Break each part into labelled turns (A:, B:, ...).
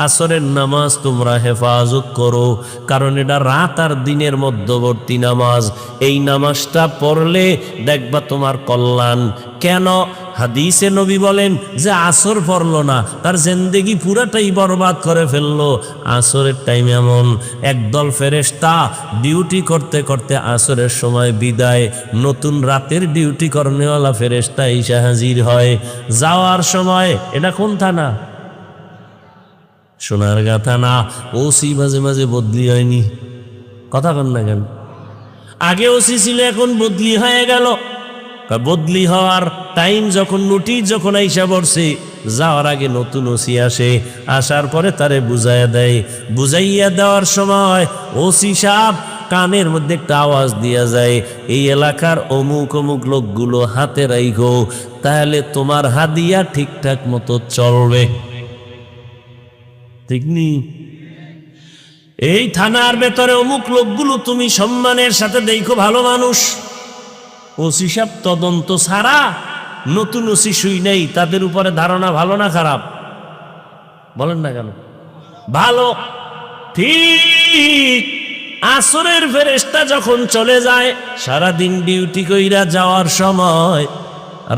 A: আসরের নামাজ তোমরা হেফাজত করো, কারণ এটা রাত আর দিনের মধ্যবর্তী নামাজ। এই নামাজটা পড়লে দেখবা তোমার কল্যাণ। কেন? হাদিসে নবী বলেন যে আসর পড়লো না, তার জিন্দেগি পুরাটাই বরবাদ করে ফেললো। আসরের টাইম এমন একদল ফেরেশতা ডিউটি করতে করতে আসরের সময় বিদায়, নতুন রাতের ডিউটি করনেওয়ালা ফেরেশতা এসে হাজির হয়। যাওয়ার সময়, এটা কোন থানা? সোনারগাঁ থানা। ওসি মাঝে মাঝে বদলি হয়নি, কথা কন না কেন? আগে ওসি ছিল, এখন বদলি হয়ে গেল। বদলি হওয়ার টাইম যখন, নোটিশ যখন আইসা পড়ছে, যাওয়ার আগে নতুন ওসি আসে, আসার পরে তারে বুঝাইয়া দেয়। বুঝাইয়া দেওয়ার সময় ওসি সাহেব কানের মধ্যে একটা আওয়াজ দিয়া যায়, এই এলাকার অমুক অমুক লোকগুলো হাতে রাইখো, তাহলে তোমার হাদিয়া ঠিকঠাক মতো চলবে। ঠিক নি? এই থানার ভেতরে অমুক লোকগুলো তুমি সম্মানের সাথে দেখো, ভালো মানুষ। ওসি সাহেব তদন্ত ছাড়া, নতুন ওসি শুই নেই, তাদের উপরে ধারণা ভালো না খারাপ? বলেন না কেন? ভালো। ঠিক আসরের ফেরেশতা যখন চলে যায়, সারাদিন ডিউটি কইরা যাওয়ার সময়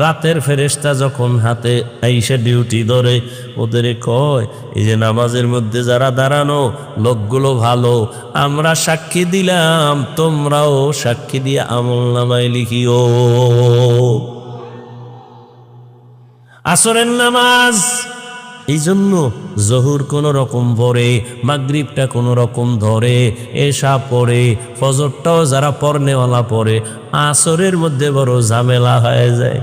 A: রাতের ফেরেশতা যখন হাতে আইসা ডিউটি ধরে, ওদের কয়, এই যে নামাজের মধ্যে যারা দাঁড়ানো লোকগুলো ভালো, আমরা সাক্ষী দিলাম, তোমরাও সাক্ষী দিয়ে আমল নামায় লিখিও। আসরের নামাজ এই জন্য জহুর কোন রকম পড়ে, মাগরিবটা কোন রকম ধরে, এশা পড়ে, ফজরটাও যারা পড়নেওয়ালা পড়ে, আসরের মধ্যে বড় ঝামেলা হয়ে যায়।